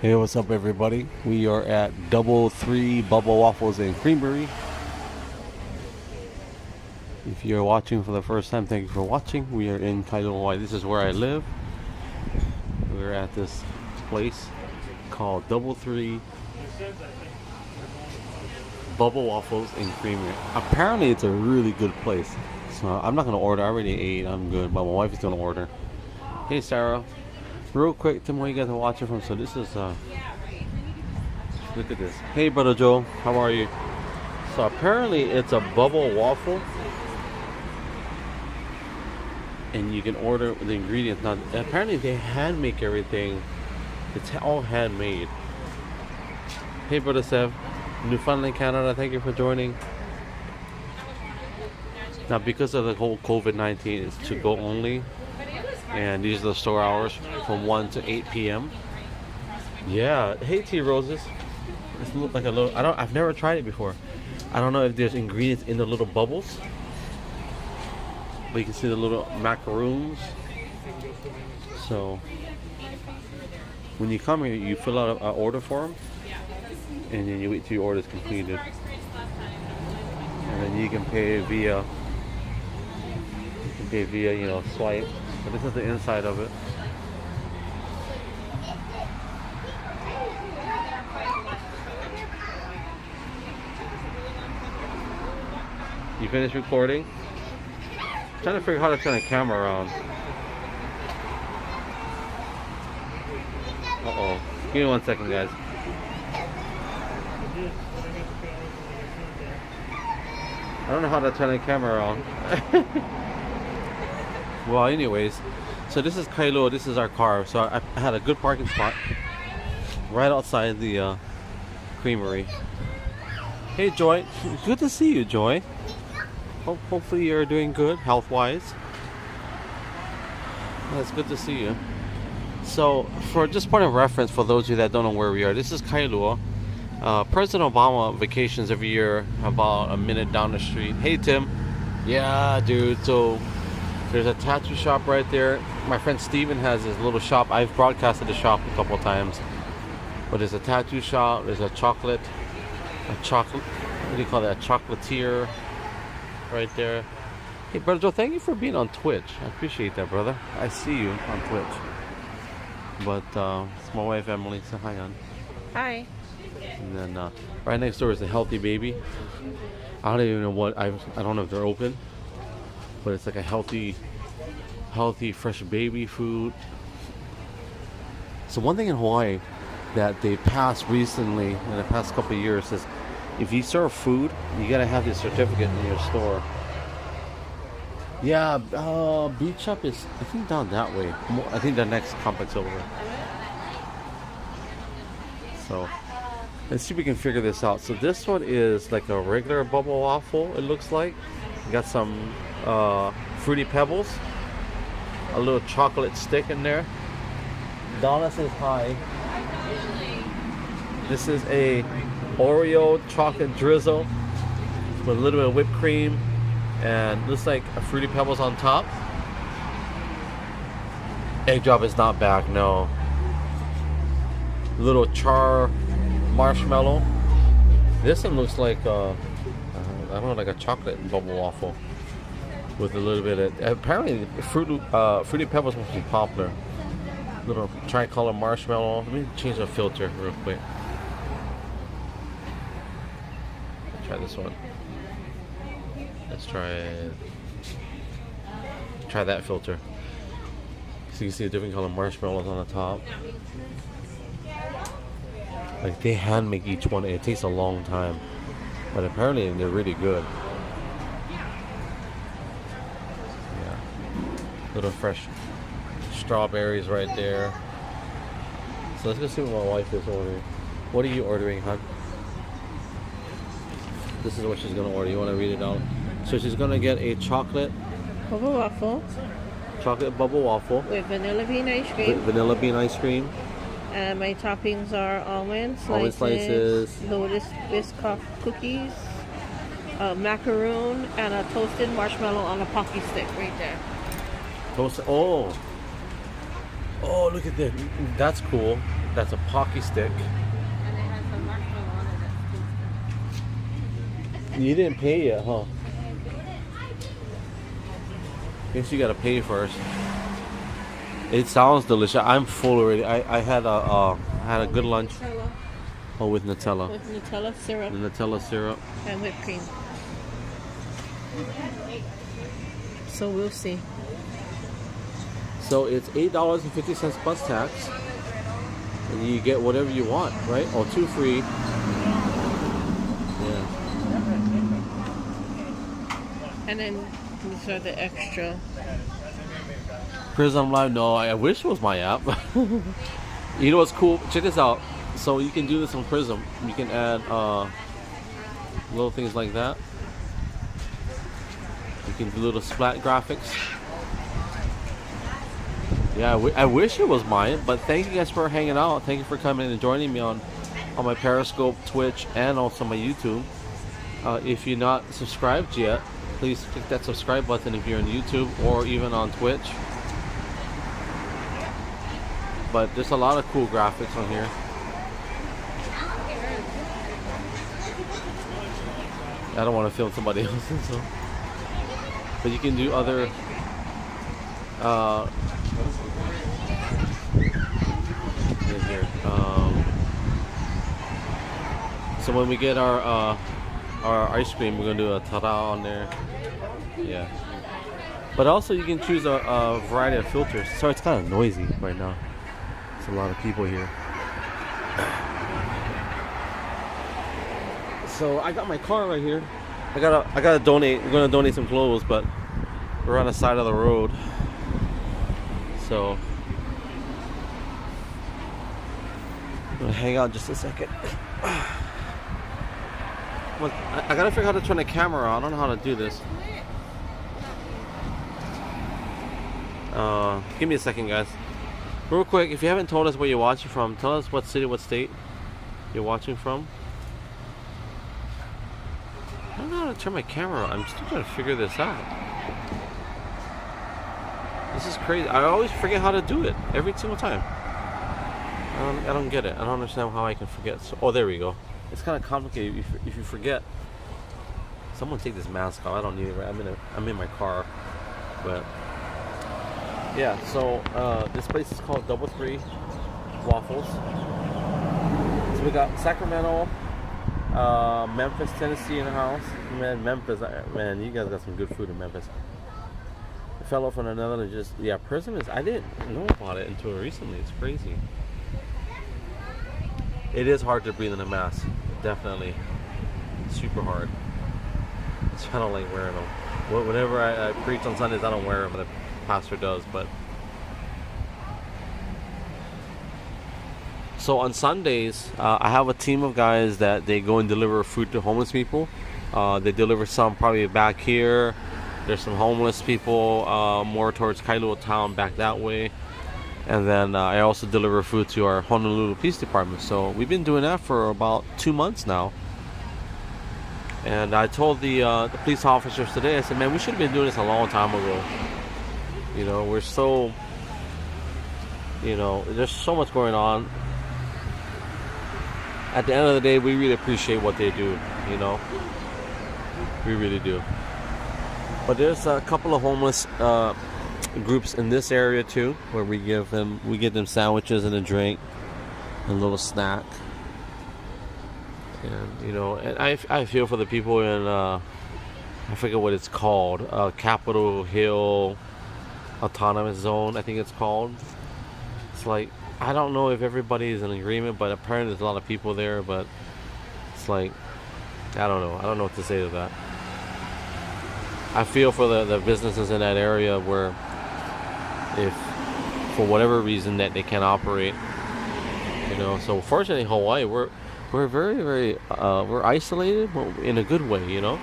Hey, what's up, everybody? We are at Double Three Bubble Waffles and Creamery. If you're watching for the first time, thank you for watching. We are in Kailo, Hawaii. This is where I live. We're at this place called Double Three Bubble Waffles and Creamery. Apparently, it's a really good place. So I'm not gonna order. I already ate. I'm good, but my wife is gonna order. Hey, Sarah. Real quick, tell me where you guys are watching from. So this is look at this. Hey, brother Joe, how are you? So apparently it's a bubble waffle, and you can order the ingredients. Now apparently they hand make everything. It's all handmade. Hey, brother Sev, Newfoundland, Canada. Thank you for joining. Now because of the whole COVID-19, it's to go only, and these are the store hours from 1 to 8 p.m. Yeah. Hey, T Roses. This looks like a little. I've never tried it before. I don't know if there's ingredients in the little bubbles, but you can see the little macaroons. So when you come here, you fill out an order form, and then you wait till your order is completed, and then you can pay via swipe. But this is the inside of it. You finished recording? I'm trying to figure out how to turn the camera around. Uh-oh. Give me 1 second, guys. I don't know how to turn the camera around. Well, anyways, so this is Kailua. This is our car. So I had a good parking spot right outside the creamery. Hey, Joy. Good to see you, Joy. Hopefully you're doing good health-wise. That's good to see you. So, for just point of reference for those of you that don't know where we are, this is Kailua. President Obama vacations every year about a minute down the street. Hey, Tim. Yeah, dude. So there's a tattoo shop right there. My friend Steven has his little shop. I've broadcasted the shop a couple of times. But there's a tattoo shop. There's a chocolate. What do you call that? A chocolatier. Right there. Hey, brother Joe, thank you for being on Twitch. I appreciate that, brother. I see you on Twitch. But it's my wife Emily. Say hi, hon. Hi. And then right next door is a Healthy Baby. I don't even know what I don't know if they're open, but it's like a healthy, fresh baby food. So one thing in Hawaii that they passed recently in the past couple of years is, if you serve food, you gotta have this certificate in your store. Yeah, Beach Shop is, I think, down that way. I think the next complex over. So let's see if we can figure this out. So this one is like a regular bubble waffle. It looks like got some fruity pebbles, a little chocolate stick in there. Donna says hi. This is a Oreo chocolate drizzle with a little bit of whipped cream, and looks like a fruity pebbles on top. Egg drop is not back, no. Little char marshmallow. This one looks like I don't know, like a chocolate bubble waffle with a little bit of, apparently fruity pebbles must be popular. Little tricolor marshmallow. Let me change the filter real quick. Try this one. Let's try that filter. So you can see the different color marshmallows on the top. Like, they hand make each one. It takes a long time, but apparently they're really good. Yeah, little fresh strawberries right there. So let's go see what my wife is ordering. What are you ordering, hon? This is what she's gonna order. You wanna read it out? So she's gonna get a chocolate Bubble waffle bubble waffle with vanilla bean ice cream. vanilla bean ice cream. And my toppings are almond Almond slices, slices. lotus biscoff cookies, a macaroon, and a toasted marshmallow on a pocky stick right there. Toast. Oh, Oh, look at that. That's cool. That's a Pocky stick. And it has some marshmallow on it that's tasty. You didn't pay yet, huh? Guess you gotta pay first. It sounds delicious. I'm full already. I had a good lunch. Nutella. Oh, with Nutella. With Nutella syrup The Nutella syrup. and whipped cream. So we'll see. So it's $8.50 plus tax, and you get whatever you want, right? Or 2 free. Yeah. And then these are the extra. Prism Live. No, I wish it was my app. You know what's cool? Check this out. So you can do this on Prism. You can add little things like that. You can do little splat graphics. Yeah, I wish it was mine, but thank you guys for hanging out. Thank you for coming and joining me on my Periscope, Twitch, and also my YouTube. If you're not subscribed yet, please click that subscribe button if you're on YouTube or even on Twitch. But there's a lot of cool graphics on here. I don't want to film somebody else's, so. But you can do other here. So when we get our ice cream, we're gonna do a ta-da on there. Yeah. But also you can choose a variety of filters. Sorry, it's kind of noisy right now. There's a lot of people here. So I got my car right here. I gotta donate. We're gonna donate some clothes, but we're on the side of the road. So I'm gonna hang out just a second. Well, I gotta figure out how to turn the camera on. I don't know how to do this. Give me a second, guys. Real quick, if you haven't told us where you're watching from, tell us what city, what state you're watching from. I don't know how to turn my camera on. I'm still trying to figure this out. This is crazy. I always forget how to do it every single time. I don't get it. I don't understand how I can forget. So, oh, there we go. It's kind of complicated if you forget. Someone take this mask off. I don't need it. Right? I'm in my car, but yeah. So this place is called Double 3 Waffles. So we got Sacramento, Memphis, Tennessee in the house. Man, Memphis, man, you guys got some good food in Memphis. A fellow from another just, yeah, Prism is, I didn't know about it until recently. It's crazy. It is hard to breathe in a mask, definitely. Super hard. So I don't like wearing them. Whenever I preach on Sundays, I don't wear them. The pastor does, but. So on Sundays, I have a team of guys that they go and deliver food to homeless people. They deliver some probably back here. There's some homeless people more towards Kailua town back that way. And then I also deliver food to our Honolulu Police Department. So we've been doing that for about 2 months now. And I told the police officers today, I said, man, we should have been doing this a long time ago. You know, we're so, you know, there's so much going on. At the end of the day, we really appreciate what they do, you know. We really do. But there's a couple of homeless groups in this area too, where we give them sandwiches and a drink and a little snack. And you know, and I feel for the people in I forget what it's called, Capitol Hill Autonomous Zone, I think it's called. It's like, I don't know if everybody is in agreement, but apparently there's a lot of people there. But it's like, I don't know what to say to that. I feel for the businesses in that area where, if for whatever reason that they can't operate, you know. So fortunately, Hawaii, we're very, very we're isolated, but in a good way, you know.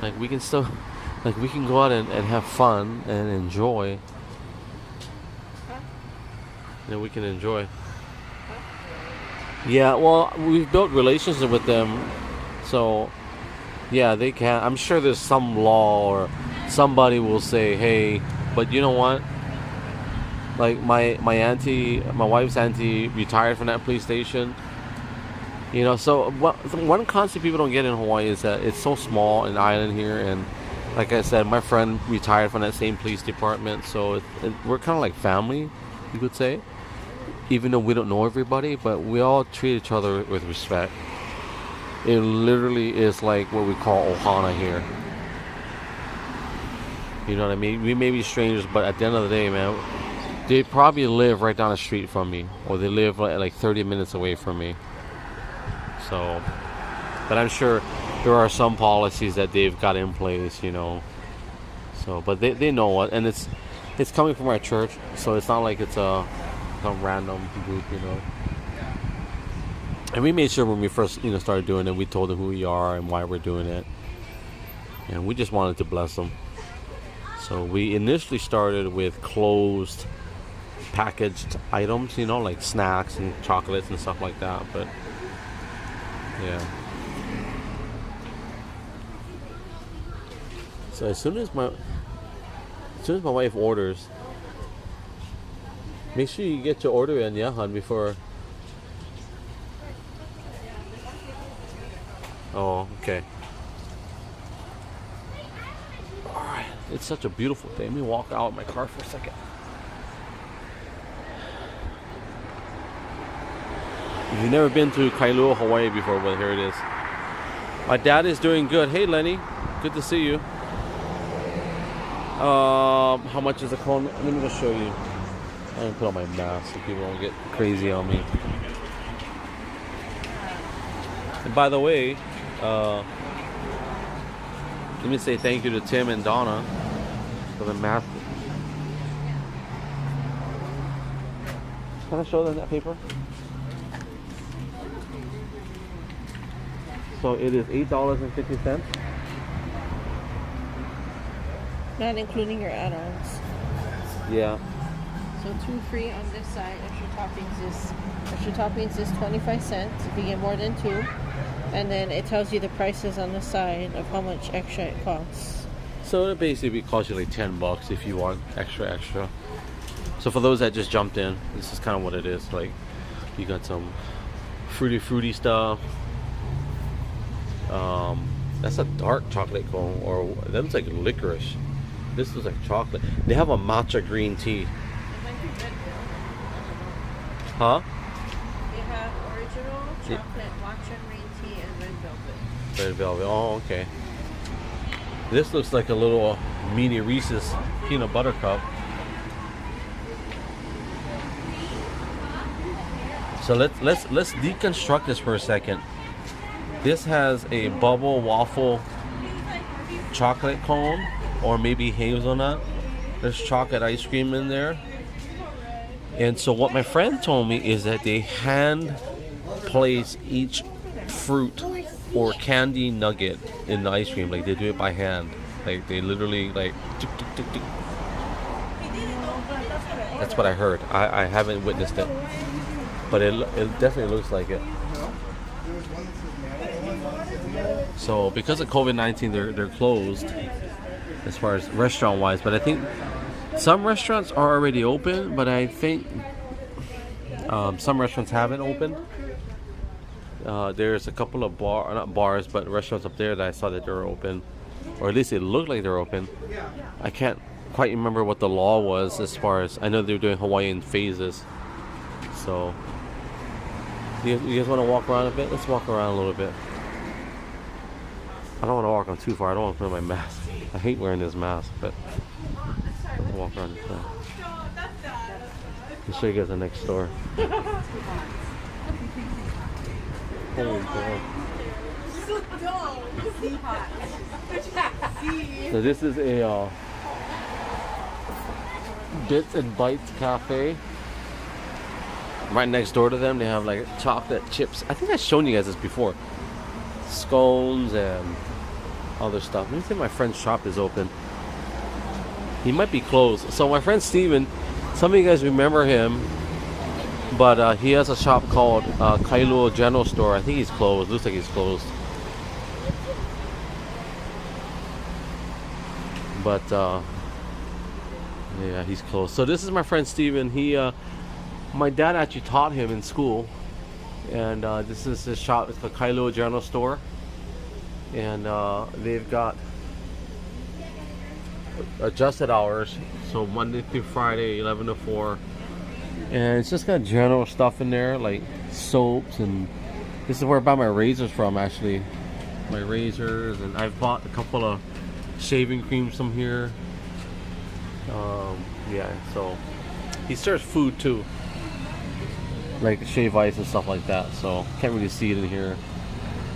Like we can still, like we can go out and have fun and enjoy. And we can enjoy. Yeah, well, we've built relationships with them, so yeah, they can. I'm sure there's some law or somebody will say, hey, but you know what? Like my auntie, my wife's auntie, retired from that police station. You know, so one concept people don't get in Hawaii is that it's so small, an island here, and like I said, my friend retired from that same police department, so we're kind of like family, you could say. Even though we don't know everybody, but we all treat each other with respect. It literally is like what we call ohana here. You know what I mean? We may be strangers, but at the end of the day, man, they probably live right down the street from me, or they live like 30 minutes away from me. So, but I'm sure there are some policies that they've got in place, you know. So, but they know what, and it's coming from our church, so it's not like it's some random group, you know. And we made sure when we first, you know, started doing it, we told them who we are and why we're doing it, and we just wanted to bless them. So we initially started with closed packaged items, you know, like snacks and chocolates and stuff like that, but yeah. So as soon as my wife orders, make sure you get your order in, yeah, hon, before. Oh, okay. Alright, it's such a beautiful day. Let me walk out of my car for a second. If you've never been to Kailua, Hawaii before, well, here it is. My dad is doing good. Hey, Lenny. Good to see you. How much is a cone? Let me just show you. I'm going to put on my mask so people don't get crazy on me. And by the way, let me say thank you to Tim and Donna for the mask. Can I show them that paper? So it is $8.50. Not including your add-ons. Yeah. So 2 free on this side. Extra toppings is 25 cents if you get more than 2. And then it tells you the prices on the side of how much extra it costs. So it basically costs you like $10 if you want extra. So for those that just jumped in, this is kind of what it is. Like, you got some fruity stuff. That's a dark chocolate cone, or that looks like licorice. This looks like chocolate. They have a matcha green tea. Huh? They have original chocolate matcha green tea and red velvet. Red velvet. Oh, okay. This looks like a little mini Reese's peanut butter cup. So let's deconstruct this for a second. This has a bubble waffle chocolate cone, or maybe hazelnut. There's chocolate ice cream in there. And so what my friend told me is that they hand place each fruit or candy nugget in the ice cream. Like, they do it by hand. Like, they literally like tick, tick, tick, tick. That's what I heard. I haven't witnessed it, but it definitely looks like it. So because of COVID-19, they're closed as far as restaurant wise, but I think some restaurants are already open, but I think some restaurants haven't opened. There's a couple of not bars, but restaurants up there that I saw that they were open, or at least it looked like they're open. I can't quite remember what the law was as far as, I know they were doing Hawaiian phases. So you guys want to walk around a bit? Let's walk around a little bit. I don't want to walk on too far. I don't want to put on my mask. I hate wearing this mask, but I'll walk around this way. I'll show you guys the next door. Holy God. So this is a Bits and Bites Cafe. Right next door to them, they have like chocolate chips. I think I've shown you guys this before. Scones and other stuff. Let me see if my friend's shop is open. He might be closed. So my friend Steven, some of you guys remember him, but he has a shop called Kailua General Store. I think he's closed. Looks like he's closed. But Yeah, he's close. So this is my friend Steven. My dad actually taught him in school. And this is his shop. It's the Kailua General Store. And they've got adjusted hours. So Monday through Friday, 11 to 4. And it's just got general stuff in there, like soaps. And this is where I buy my razors from, actually. My razors. And I've bought a couple of shaving creams from here. Yeah, so he serves food too, like shave ice and stuff like that. So can't really see it in here.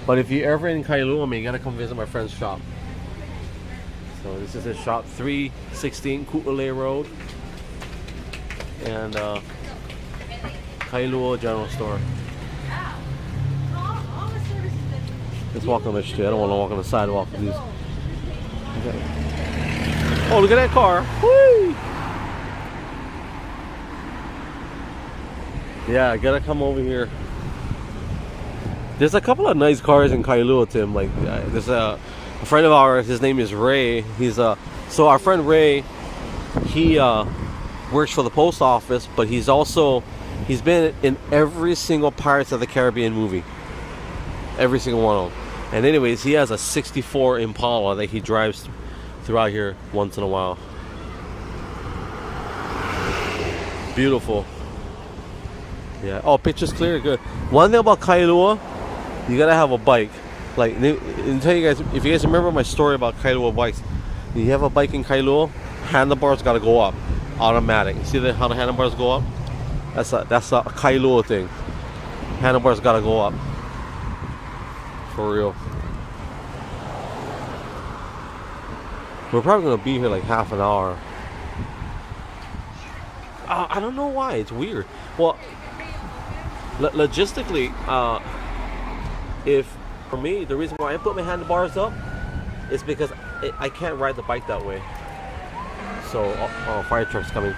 But if you're ever in Kailua, you gotta come visit my friend's shop. So this is his shop, 316 Ku'ule Road, and Kailua General Store. Let's walk on the street. I don't want to walk on the sidewalk, please. Okay. Oh, look at that car! Whee! Yeah, I gotta come over here. There's a couple of nice cars in Kailua, Tim. Like, there's a friend of ours. His name is Ray. So our friend Ray, he works for the post office, but he's been in every single Pirates of the Caribbean movie, every single one of them. And anyways, he has a '64 Impala that he drives throughout here once in a while. Beautiful. Yeah. Oh, picture's clear. Good. One thing about Kailua, you gotta have a bike. Like, I'll tell you guys, if you guys remember my story about Kailua bikes, you have a bike in Kailua, handlebars gotta go up, automatic. See how the handlebars go up? That's a Kailua thing. Handlebars gotta go up. For real. We're probably gonna be here like half an hour. I don't know why. It's weird. Well, logistically, if for me, the reason why I put my handlebars up is because I can't ride the bike that way. So, oh, fire truck's coming.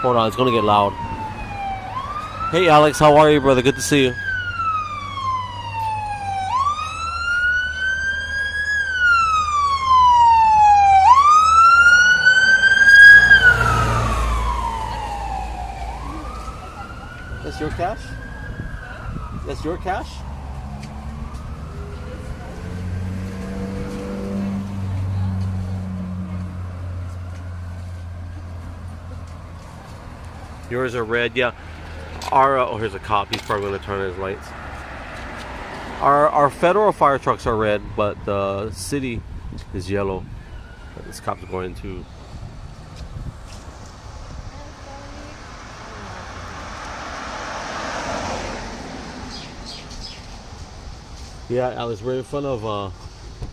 Hold on, it's gonna get loud. Hey Alex, how are you, brother? Good to see you. That's your cash? That's your cash? Yours are red, yeah. Oh, here's a cop. He's probably going to turn on his lights. Our federal fire trucks are red, but the city is yellow. This cop's going to. Yeah, Alex, we're in front of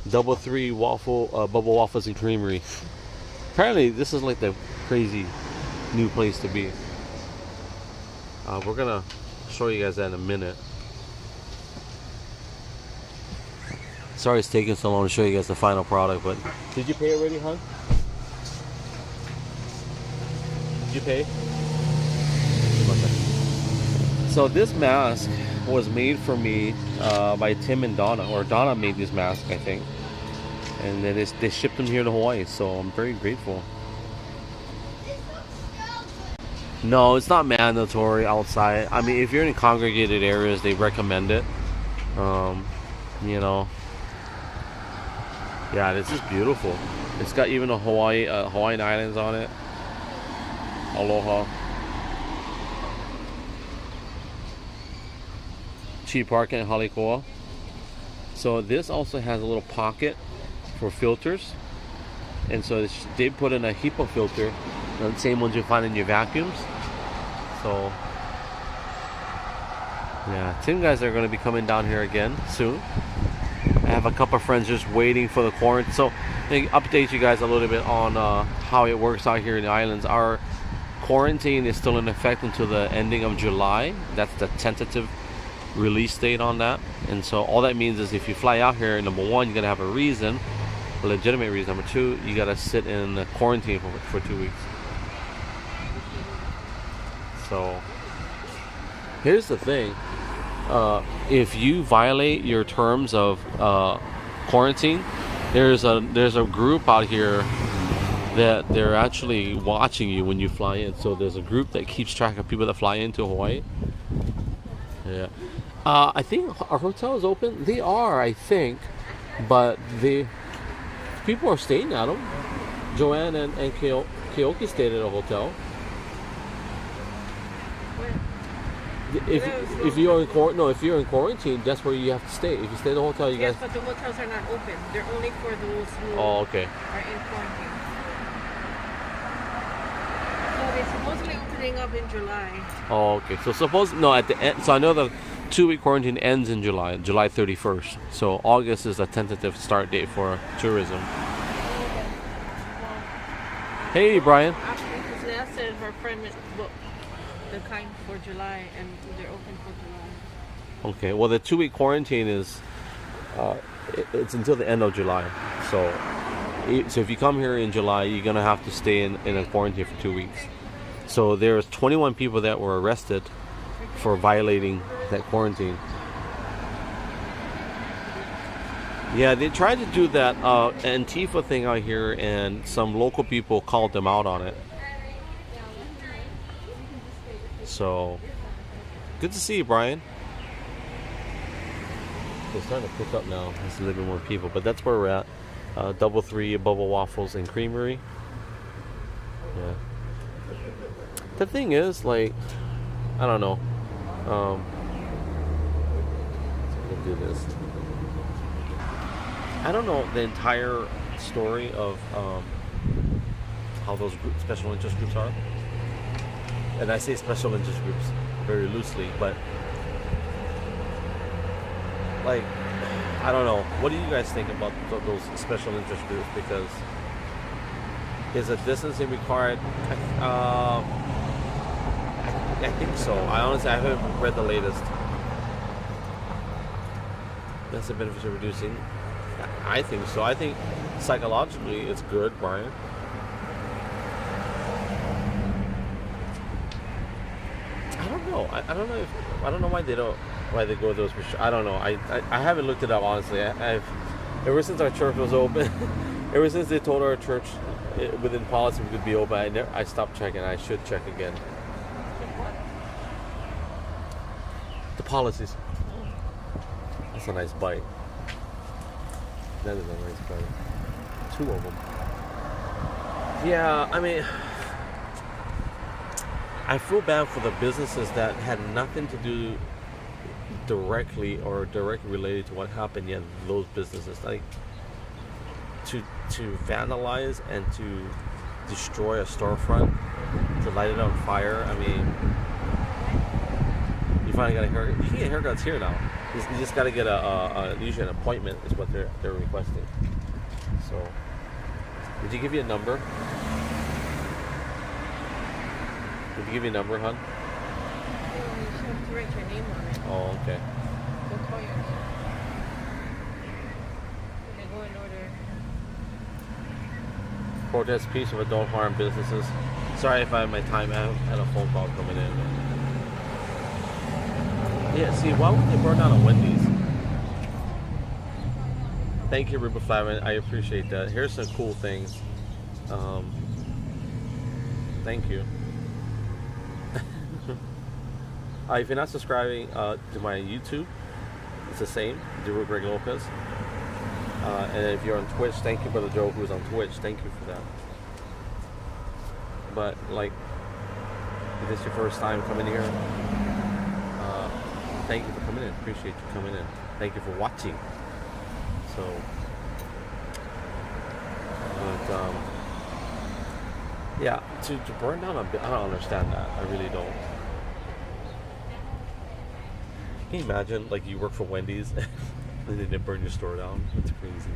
Double 3 Bubble Waffles and Creamery. Apparently, this is like the crazy new place to be. We're gonna show you guys that in a minute. Sorry it's taking so long to show you guys the final product, but did you pay already, hon? Did you pay? So this mask was made for me by Tim and Donna, or Donna made this mask, I think, and then they shipped them here to Hawaii, so I'm very grateful. No, it's not mandatory outside. I mean, if you're in congregated areas, they recommend it. You know. Yeah, this is beautiful. It's got even a Hawaiian Islands on it. Aloha. Cheap parking at Halikoa. So this also has a little pocket for filters. And so they put in a HEPA filter, the same ones you find in your vacuums. So, yeah, Tim guys are going to be coming down here again soon. I have a couple of friends just waiting for the quarantine. So, I update you guys a little bit on how it works out here in the islands. Our quarantine is still in effect until the ending of July. That's the tentative release date on that. And so all that means is if you fly out here, number one, you got to have a reason, a legitimate reason. Number two, you got to sit in quarantine for 2 weeks. So here's the thing. if you violate your terms of quarantine, there's a group out here that they're actually watching you when you fly in. So there's a group that keeps track of people that fly into Hawaii. Yeah. I think our hotel is open. They are, I think, but the people are staying at them. Joanne and Keoki stayed at a hotel. If you're in quarantine, that's where you have to stay. If you stay in the hotel, you guys. Yes, but the hotels are not open. They're only for those who Okay. are in quarantine. So they're supposedly opening up in July. Oh, okay. So at the end. So I know the 2-week quarantine ends in July 31st. So August is a tentative start date for tourism. Hey, Brian. Actually, because Leah said her friend booked the kind for July, and they're open for July. Okay. Well, the 2-week quarantine is it's until the end of July. So if you come here in July, you're gonna have to stay in a quarantine for 2 weeks. So there's 21 people that were arrested for violating that quarantine. Yeah, they tried to do that Antifa thing out here, and some local people called them out on it. So, good to see you, Brian. It's starting to pick up now. There's a little bit more people, but that's where we're at. Double 3 bubble waffles and creamery. Yeah. The thing is, like, I don't know. We'll do this. I don't know the entire story of how those special interest groups are. And I say special interest groups very loosely, but like, I don't know. What do you guys think about those special interest groups? Because is a distancing required? I think so. I haven't read the latest. That's the benefits of reducing. I think so. I think psychologically it's good, Brian. I don't know. I don't know why they go those. I don't know. I haven't looked it up, honestly. I've ever since our church was open, ever since they told our church within policy we could be open, I stopped checking. I should check again. The policies. That's a nice bite. That is a nice bite. 2 of them. Yeah, I mean, I feel bad for the businesses that had nothing to do directly related to what happened yet. Those businesses, like, to vandalize and to destroy a storefront, to light it on fire. I mean, you finally got a haircut. You can get haircuts here now. You just got to get usually an appointment is what they're requesting. So, did you give you a number? Did you give you a number, hon? You have to write your name on it. Oh, okay. They'll call your name. And they go in order. Protest peace with don't harm businesses. Sorry if I have my time. I had a phone call coming in. Yeah, see, why would they burn down a Wendy's? Thank you, Ruben Flavin. I appreciate that. Here's some cool things. Thank you. If you're not subscribing to my YouTube, it's the same, Duro Greg Lopez. And if you're on Twitch, thank you, Brother Joe, who's on Twitch. Thank you for that. But, like, if this is your first time coming here, thank you for coming in. Appreciate you coming in. Thank you for watching. So, but, yeah, to burn down a bit, I don't understand that. I really don't. Can you imagine, like, you work for Wendy's and they didn't burn your store down? That's crazy.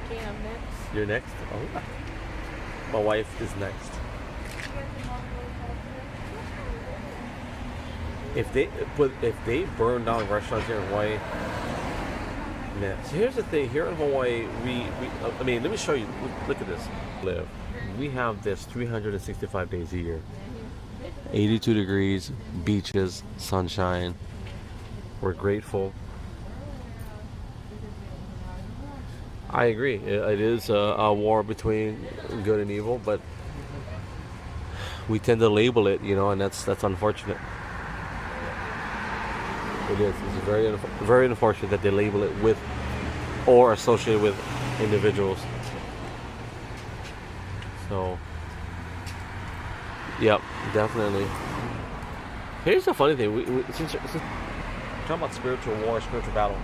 Okay, I'm next. You're next? Oh, my wife is next. If they burn down restaurants here in Hawaii, man. So here's the thing. Here in Hawaii, I mean, let me show you. Look at this. We have this 365 days a year. 82 degrees, beaches, sunshine. We're grateful. I agree. It is a war between good and evil, but we tend to label it, and that's unfortunate. It is. It's very unfortunate that they label it with or associated with individuals. So, yep, definitely. Here's the funny thing: since talking about spiritual war, spiritual battle.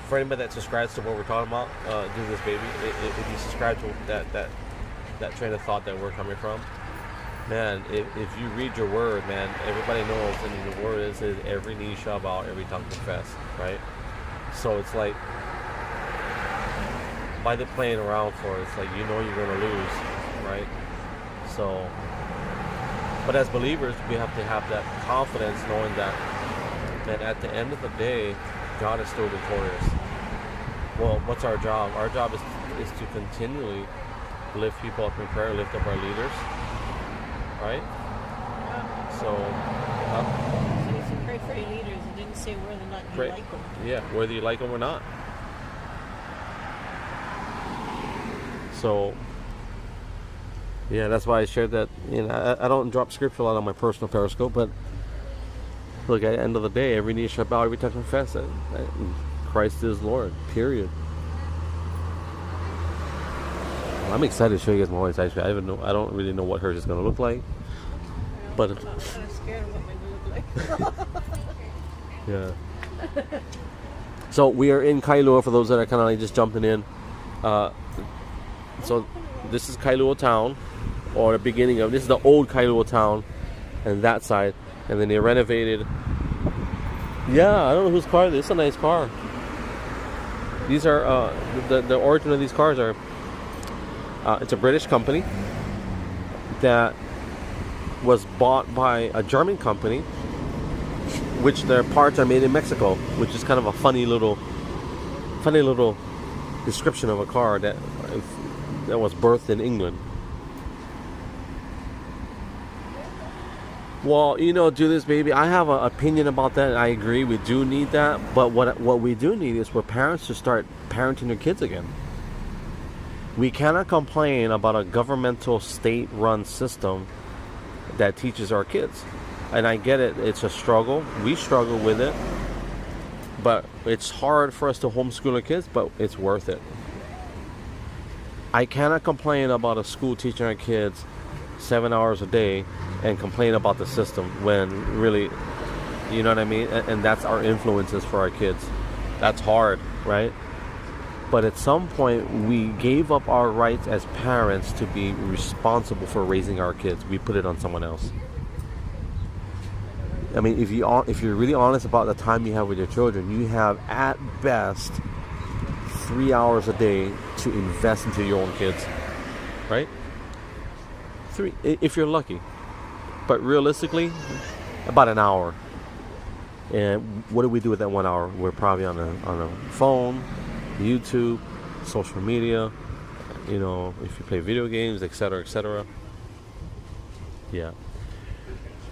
For anybody that subscribes to what we're talking about, do this, baby. If you subscribe to that train of thought that we're coming from, man, if you read your word, man, everybody knows, and the word is every knee shall bow, every tongue confess, right? So it's like, by the playing around for it, it's like you're going to lose, right? So, but as believers, we have to have that confidence, knowing that at the end of the day, God is still victorious. Well, what's our job? Our job is to continually lift people up in prayer, lift up our leaders, right? So you should pray for your leaders. It didn't say whether or not you like them. Yeah, whether you like them or not. So, yeah, that's why I shared that. I don't drop scripture a lot on my personal Periscope, but look, at the end of the day, every knee shall bow, every tongue confess that Christ is Lord, period. Well, I'm excited to show you guys my wife's ice cream. I don't really know what hers is going to look like. But I'm kind of scared of what mine will look like. Yeah. So we are in Kailua, for those that are kind of like just jumping in. So this is Kailua town, or the beginning of, this is the old Kailua town, and that side. And then they renovated. Yeah, I don't know whose car. This is a nice car. These are the origin of these cars are. It's a British company that was bought by a German company, which their parts are made in Mexico, which is kind of a funny little description of a car that was birthed in England. Well, do this, baby. I have an opinion about that. I agree. We do need that. But what we do need is for parents to start parenting their kids again. We cannot complain about a governmental state-run system that teaches our kids. And I get it. It's a struggle. We struggle with it. But it's hard for us to homeschool our kids, but it's worth it. I cannot complain about a school teaching our kids 7 hours a day and complain about the system when really, you know what I mean? And that's our influences for our kids. That's hard, right? But at some point, we gave up our rights as parents to be responsible for raising our kids. We put it on someone else. I mean, if you're really honest about the time you have with your children, you have at best 3 hours a day to invest into your own kids, right? 3, if you're lucky. But realistically, about an hour. And what do we do with that 1 hour? We're probably on a phone, YouTube, social media, if you play video games, etc., etc. Yeah.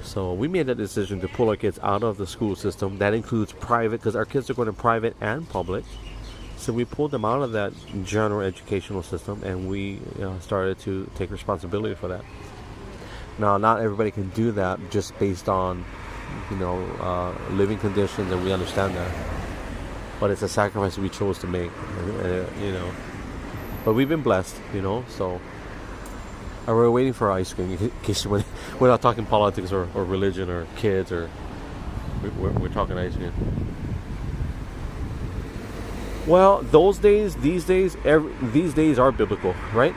So we made that decision to pull our kids out of the school system. That includes private, because our kids are going to private and public. So we pulled them out of that general educational system, and we started to take responsibility for that. Now, not everybody can do that just based on, living conditions, and we understand that. But it's a sacrifice we chose to make, But we've been blessed, so. And we're waiting for ice cream. In case we're not talking politics or religion or kids, or we're talking ice cream. Well, these days are biblical, right?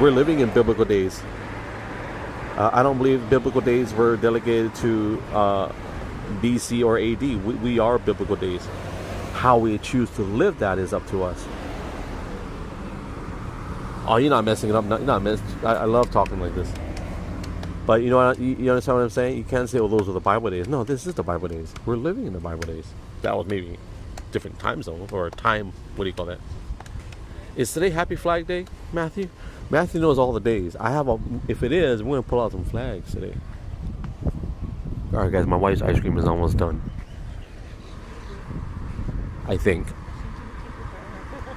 We're living in biblical days. I don't believe biblical days were delegated to BC or AD. We are biblical days. How we choose to live that is up to us. Oh, you're not messing it up. I love talking like this. But you understand what I'm saying? You can't say, "Oh, those are the Bible days." No, this is the Bible days. We're living in the Bible days. That was maybe different time zone or time. What do you call that? Is today Happy Flag Day, Matthew? Matthew knows all the days. If it is, we're gonna pull out some flags today. All right, guys, my wife's ice cream is almost done. I think.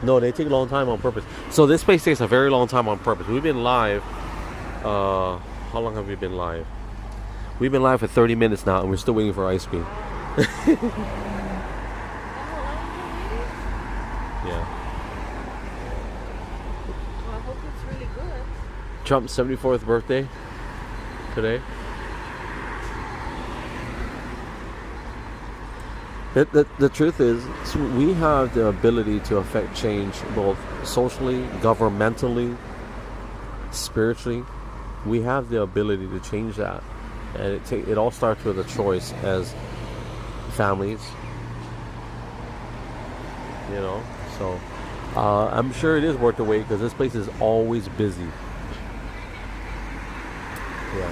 No, they take a long time on purpose. So this place takes a very long time on purpose. We've been live. How long have we been live? We've been live for 30 minutes now, and we're still waiting for ice cream. Yeah. Well, I hope it's really good. Trump's 74th birthday today. The truth is, we have the ability to affect change both socially, governmentally, spiritually. We have the ability to change that. And it all starts with a choice as families. You know? So, I'm sure it is worth the wait because this place is always busy. Yeah.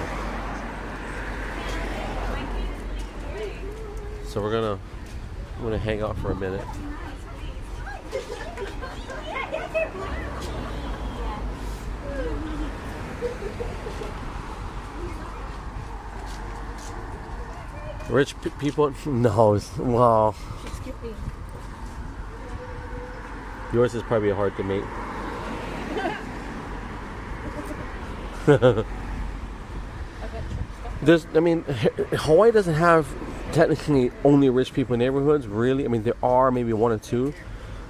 So I'm gonna hang out for a minute. Rich people? No. Well, She's skipping. yours is probably hard to make. Hawaii doesn't have technically only rich people neighborhoods, really. I mean, there are maybe one or two.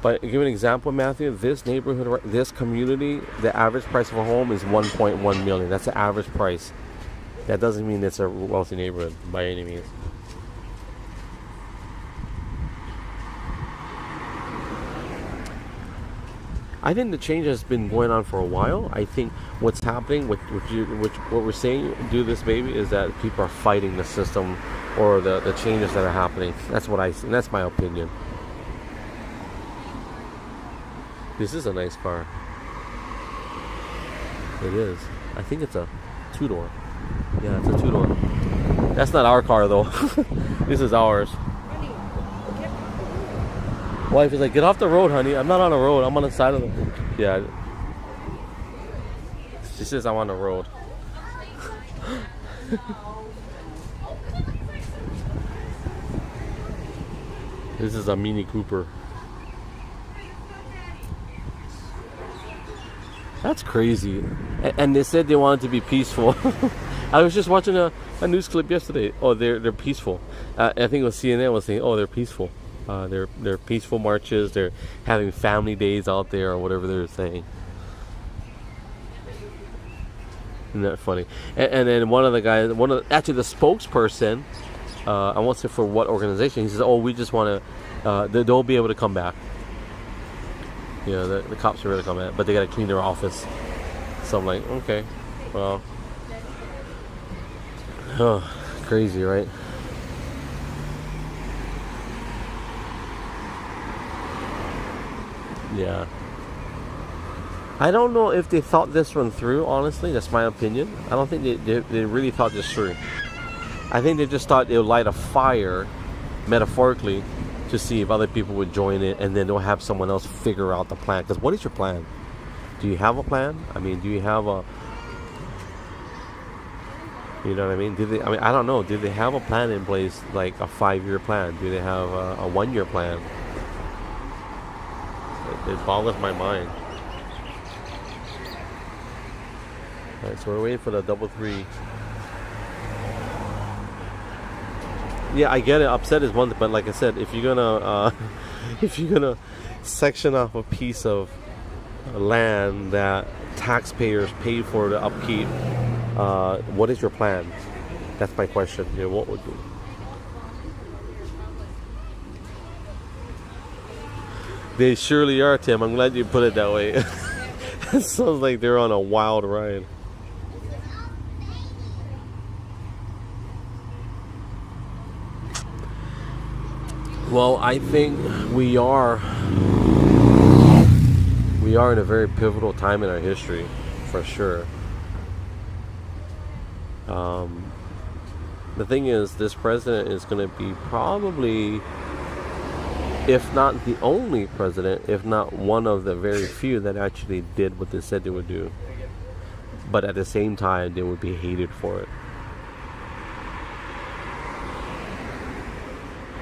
But give an example, Matthew. This neighborhood, this community, the average price of a home is $1.1 million. That's the average price. That doesn't mean it's a wealthy neighborhood by any means. I think the change has been going on for a while. I think what's happening, what we're saying, do this baby, is that people are fighting the system or the changes that are happening. That's what I see, and that's my opinion. This is a nice car. It is. I think it's a two-door. Yeah, it's a two-door. That's not our car though. This is ours. Wife is like, get off the road, honey. I'm not on the road. I'm on the side of the... Yeah. She says I'm on the road. This is a Mini Cooper. That's crazy. And they said they wanted to be peaceful. I was just watching a news clip yesterday. Oh, they're peaceful. I think it was CNN was saying, oh, they're peaceful. They're peaceful marches. They're having family days out there, or whatever they're saying. Isn't that funny? And then one of the guys, actually the spokesperson, I won't say for what organization. He says, "Oh, we just want to. They'll be able to come back. You know, the cops are able to come back, but they got to clean their office." So I'm like, okay, well, crazy, right? Yeah. I don't know if they thought this one through, honestly. That's my opinion. I don't think they really thought this through. I think they just thought they would light a fire, metaphorically, to see if other people would join it, and then they'll have someone else figure out the plan. Because what is your plan? Do you have a plan? I mean, do you have a... You know what I mean? I don't know. Do they have a plan in place, like a 5-year plan? Do they have a 1-year plan? It boggles my mind. Alright, so we're waiting for the double three. Yeah, I get it. Upset is one thing, but like I said, if you're gonna section off a piece of land that taxpayers paid for the upkeep, what is your plan? That's my question. You know, what would you? They surely are, Tim. I'm glad you put it that way. It sounds like they're on a wild ride. Well, I think we are in a very pivotal time in our history, for sure. The thing is, this president is going to be probably, if not the only president, if not one of the very few that actually did what they said they would do. but at the same time, they would be hated for it.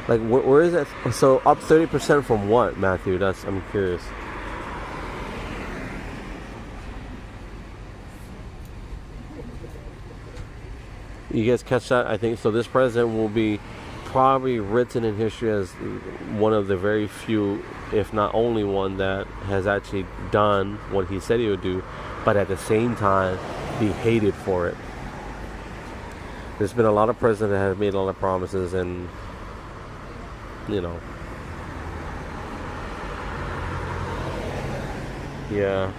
Like, where is that? So up 30% from what, Matthew? I'm curious. You guys catch that? I think so. This president will be probably written in history as one of the very few, if not only one, that has actually done what he said he would do, but at the same time be hated for it. There's been a lot of presidents that have made a lot of promises, and yeah.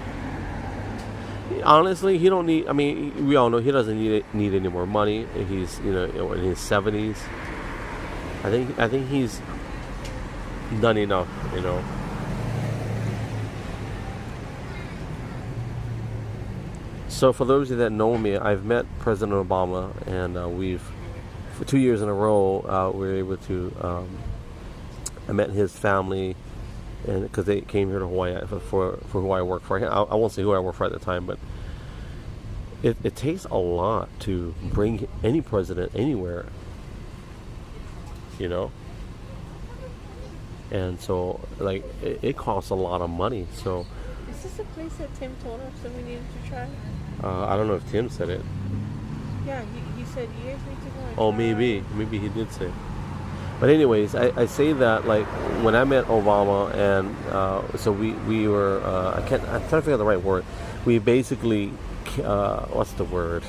Honestly, he don't need. I mean, we all know he doesn't need any more money. He's in his 70s. I think he's done enough. So for those of you that know me, I've met President Obama, and we've for 2 years in a row we were able to. I met his family, and because they came here to Hawaii for who I work for. I won't say who I work for at the time, but it takes a lot to bring any president anywhere, and so like it costs a lot of money. So is this a place that Tim told us that we needed to try? I don't know if Tim said it. Yeah, he said you guys need to go and Oh, try. maybe he did say it. But anyways, I say that like when I met Obama, and so we were I'm trying to figure out the right word. We basically what's the word?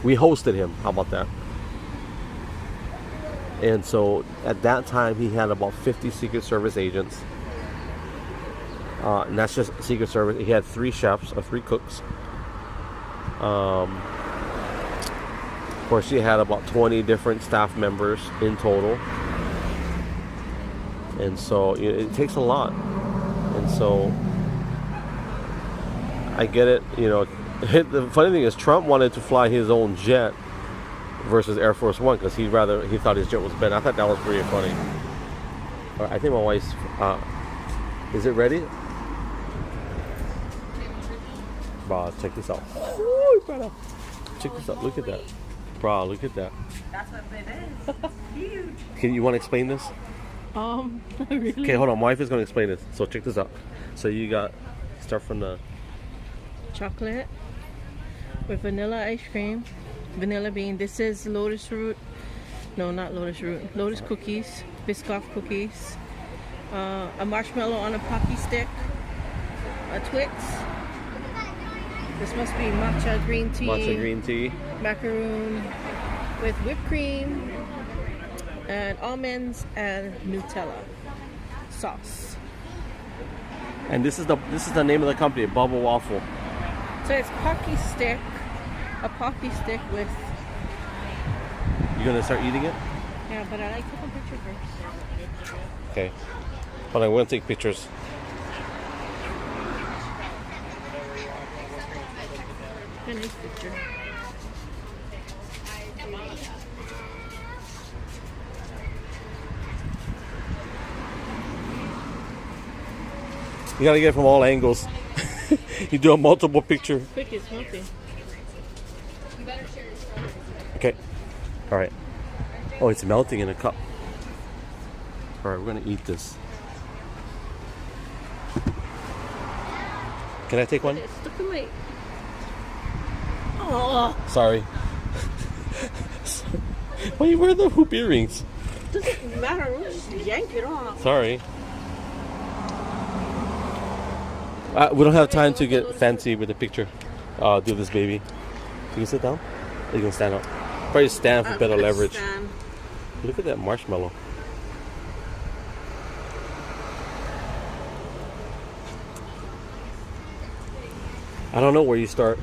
We hosted him. How about that? And so at that time he had about 50 Secret Service agents, and that's just Secret Service. He had 3 chefs or 3 cooks. Of course, she had about 20 different staff members in total, and so it takes a lot. And so I get it. The funny thing is, Trump wanted to fly his own jet versus Air Force One because he thought his jet was better. I thought that was pretty funny. I think my wife's. Is it ready? Bro, check this out. Ooh, brother. Check this out. Look at that. Bro, look at that. That's what it is. It's huge. You want to explain this? Really? Okay, hold on. My wife is going to explain this. So check this out. So you start from the chocolate with vanilla ice cream. Vanilla bean. This is lotus root. No, not lotus root. Lotus cookies. Biscoff cookies. A marshmallow on a Pocky stick. A Twix. This must be matcha green tea. matcha green tea. Macaroon with whipped cream and almonds and Nutella sauce. And this is the name of the company, Bubble Waffle. So it's Pocky stick, a Pocky stick with. You gonna start eating it? Yeah, but I like to take a picture first. Okay. Hold on, we're gonna take pictures. A nice picture. You gotta get it from all angles. You do a multiple picture. Quick, it's melting. Okay. All right. Oh, it's melting in a cup. All right, we're gonna eat this. Can I take one? It's stuck in my. Oh, Sorry. Why you wear the hoop earrings? doesn't matter. We'll just yank it off. Sorry. We don't have time to get fancy with the picture. Do this, baby. You can sit down? Or you can stand up? Probably stand for better leverage. Stand. Look at that marshmallow. I don't know where you start.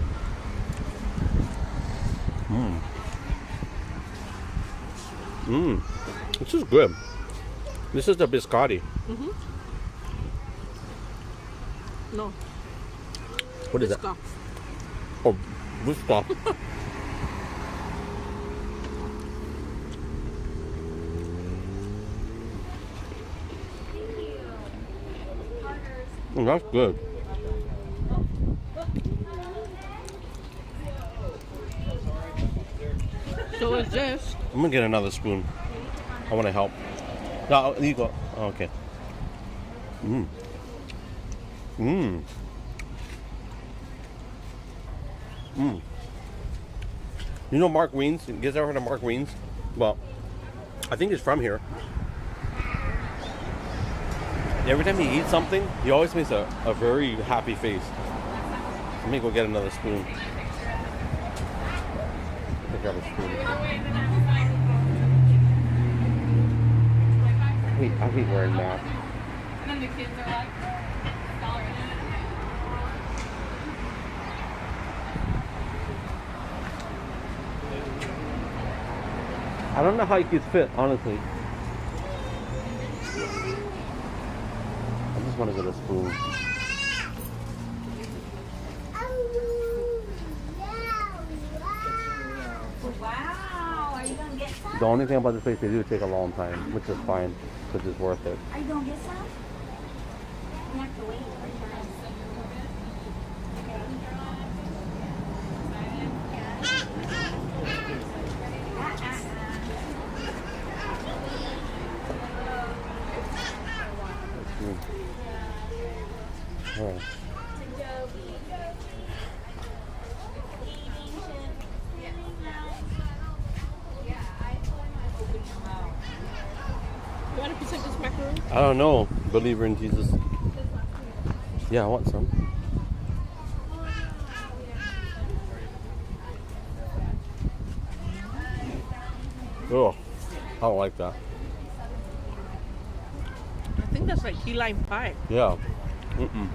This is good. This is the biscotti. No. What is that? Biscoff. Oh, biscoff. That's good. I'm gonna get another spoon. I want to help. No, you go. Oh, okay. Mmm. Mmm. Mmm. You know Mark Wiens? You guys ever heard of Mark Wiens? Well, I think he's from here. Every time he eats something, he always makes a very happy face. Let me go get another spoon. Pick up a spoon. I hate wearing masks. And then the kids are like, I don't know how he keeps fit, honestly. I just want to get a spoon. wow, are you going to get some? The only thing about this place, they do take a long time, which is fine, because it's worth it. Are you going to get some? You have to wait. All right. You want a piece of this macaroni? I don't know, believer in Jesus. Yeah, I want some. Oh, I don't like that. I think that's like key lime pie. Yeah. Mm-mm.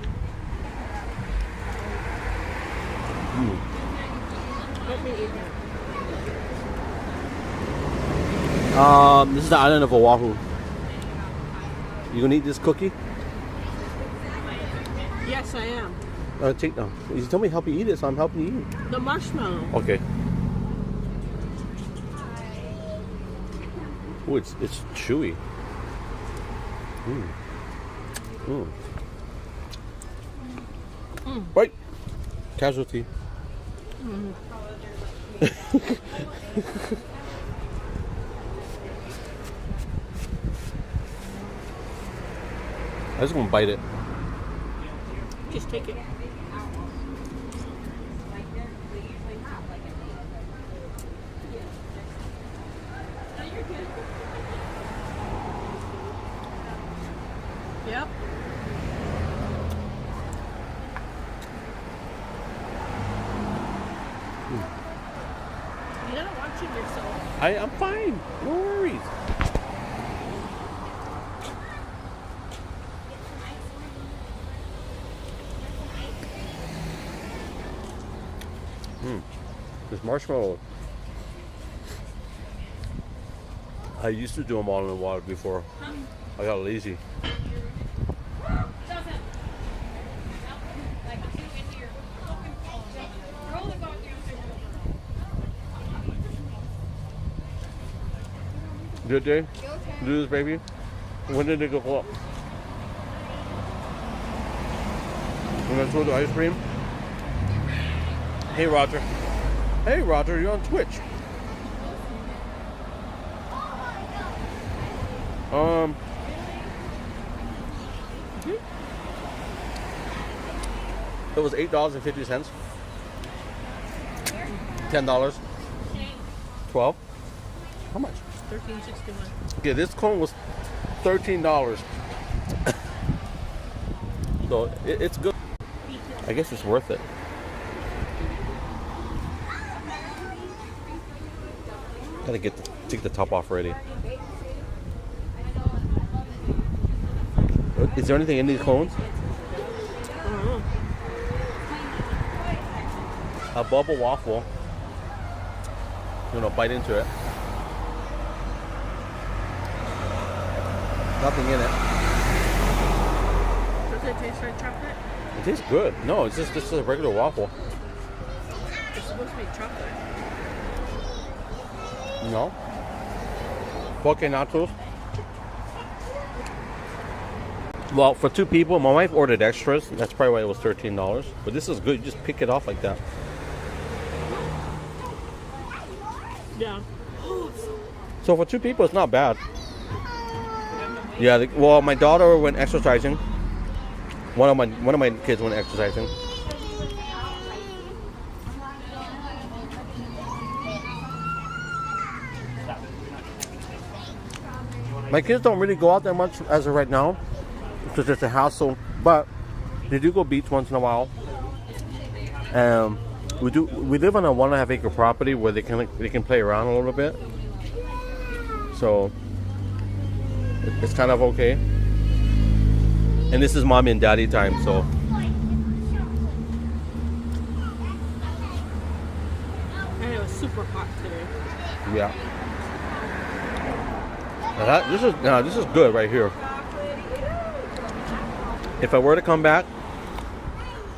Mm. Let me eat it. This is the island of Oahu. You gonna eat this cookie? Yes, I am. Take no. You told me to help you eat it, so I'm helping you eat. The marshmallow. Okay. Oh, it's chewy. Mm. Mm. Mm. Right. Casualty. Mm. I'm just gonna bite it. Just take it. Yep. You're not watching yourself. I'm fine. No worries. This marshmallow. I used to do them all in the water before. I got lazy. Good day? Do this, baby? When did it go up? When I sold the ice cream? Hey, Roger. Hey, Roger, you're on Twitch. It was $8.50. $10. 12. How much? $13.61. Okay, this cone was $13. So it's good. I guess it's worth it. Gotta take the top off already. Is there anything in these cones? A bubble waffle. You know, bite into it. Nothing in it. Does it taste like chocolate? It tastes good. No, it's just a regular waffle. It's supposed to be chocolate. No. Poke nachos. Well, for two people, my wife ordered extras. That's probably why it was $13. But this is good. You just pick it off like that. Yeah. So for 2 people, it's not bad. Yeah. Well, my daughter went exercising. One of my kids went exercising. My kids don't really go out that much as of right now because it's a hassle, but they do go beach once in a while. We live on a 1.5 acre property where they can play around a little bit, so it's kind of okay. And this is mommy and daddy time, so And it was super hot today. yeah. Now this is good right here. If I were to come back,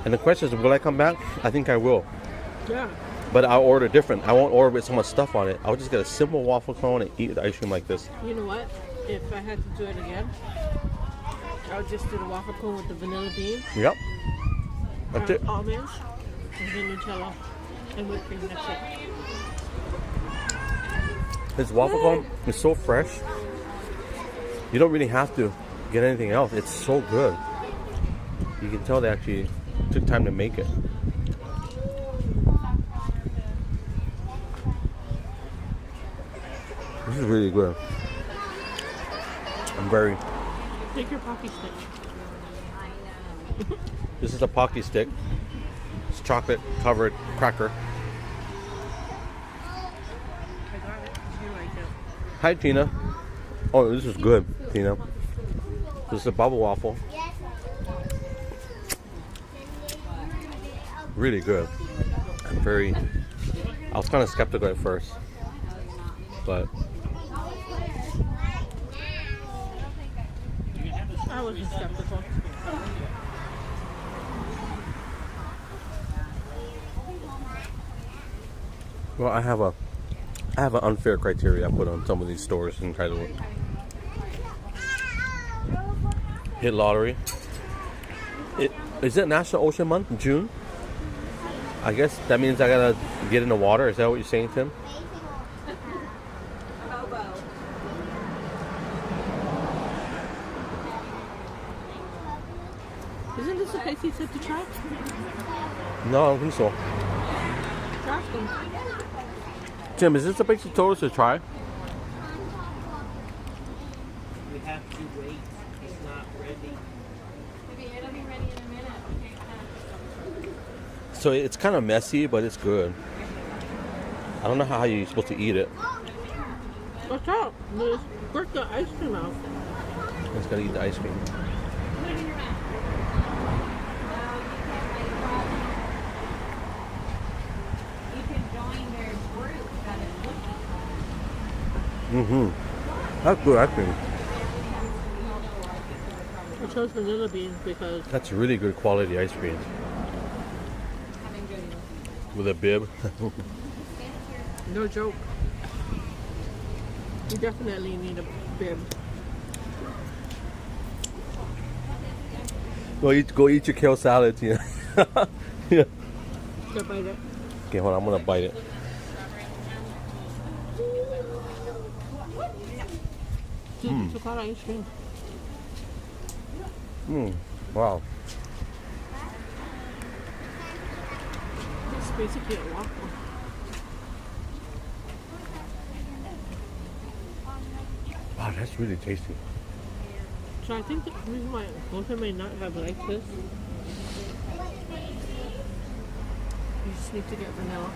and the question is, will I come back? I think I will. Yeah. But I'll order different. I won't order with so much stuff on it. I'll just get a simple waffle cone and eat the ice cream like this. You know what? If I had to do it again, I would just do the waffle cone with the vanilla bean, Yep. That's it. almonds, and then Nutella and whipped cream. That's it. This waffle cone is so fresh. You don't really have to get anything else. It's so good. You can tell they actually took time to make it. This is really good. I'm very... Take your pocky stick. This is a Pocky stick. It's chocolate covered cracker. I got it. You like it. Hi, Tina. Oh, this is good, Tina. This is a bubble waffle. Really good. I was kind of skeptical at first, but I wasn't skeptical. well, I have an unfair criteria I put on some of these stores and try to hit lottery. Is it National Ocean Month in June? I guess that means I gotta get in the water. Is that what you're saying, Tim? Isn't this a place he said to try? No, I don't think so. Trust him. Tim, is this the place you told us to try? We have to wait. It's not ready. It'll be ready in a minute. So it's kind of messy, but it's good. I don't know how you're supposed to eat it. Watch out. There's work the ice cream out. I just gotta eat the ice cream. Put it in your mouth. You can join their group that is looking. That's good ice cream. I chose vanilla beans because That's really good quality ice cream. With a bib. no joke. You definitely need a bib. Go eat your kale salad, yeah. Yeah. Go bite it. Okay, hold on, I'm gonna bite it. Dude, it's a lot of ice cream. Wow. It's basically a waffle. Wow, that's really tasty. So I think the reason why Walter may not have liked this, you just need to get vanilla.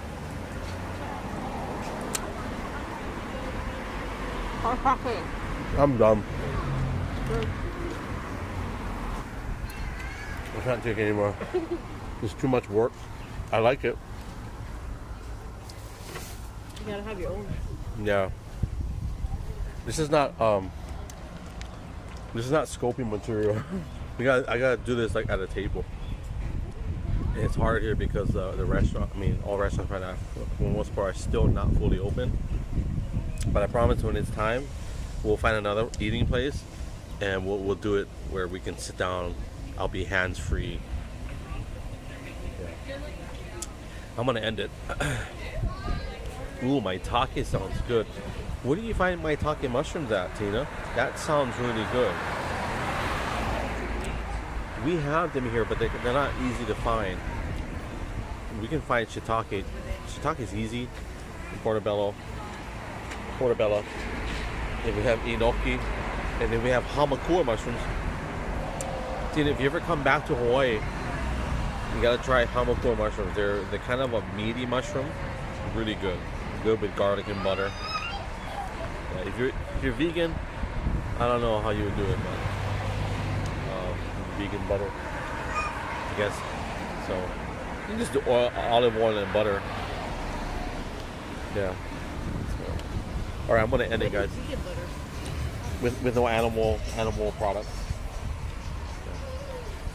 Or chocolate. I'm done. Good. I can't take anymore. It's too much work. I like it. You gotta have your own. Yeah. This is not scoping material. I gotta do this like at a table. And it's hard here because the restaurant, all restaurants right now, for the most part, are still not fully open. But I promise when it's time, we'll find another eating place, and we'll do it where we can sit down. I'll be hands free. Yeah. I'm gonna end it. Ooh, maitake sounds good. Where do you find maitake mushrooms at, Tina? That sounds really good. We have them here, but they're not easy to find. We can find shiitake. Shiitake is easy. Portobello. And we have enoki. And then we have hamakua mushrooms. Tina, if you ever come back to Hawaii, you gotta try hamakua mushrooms. They're kind of a meaty mushroom. Really good. Good with garlic and butter. Yeah, if you're vegan, I don't know how you would do it, but vegan butter, I guess. So you can just do olive oil and butter. Yeah. So, all right, I'm gonna end it, guys. With no animal products. Yeah.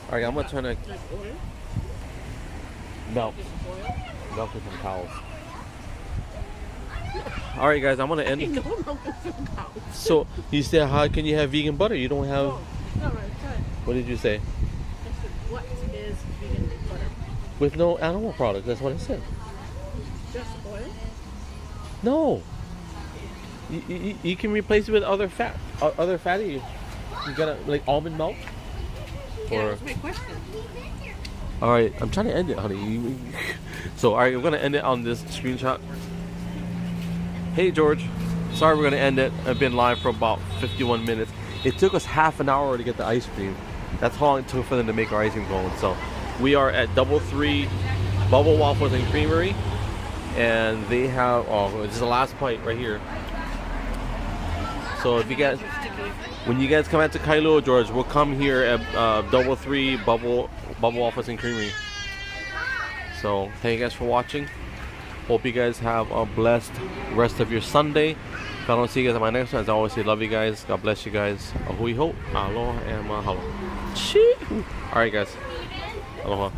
All right, I'm gonna turn it. Milk. Milk from cows. All right, guys, I'm gonna end it. So you said, how can you have vegan butter? You don't have. What did you say? What is vegan butter? With no animal products. That's what I said. Just oil? No. You can replace it with other fatty. You gotta like almond milk. Yeah, that's my question. All right, I'm trying to end it, honey. So, all right, we're gonna end it on this screenshot. Hey, George. Sorry, we're gonna end it. I've been live for about 51 minutes. It took us half an hour to get the ice cream. That's how long it took for them to make our ice cream cone. So, we are at 3 Bubble Waffles and Creamery, and they have this is the last bite right here. So, if you guys, when you guys come out to Kailua, George, we'll come here at 3 Bubble Waffles and Creamery. So, thank you guys for watching. Hope you guys have a blessed rest of your Sunday. If I don't see you guys at my next one, as I always say, love you guys. God bless you guys. Ahui ho, aloha, and mahalo. Alright, guys. Aloha.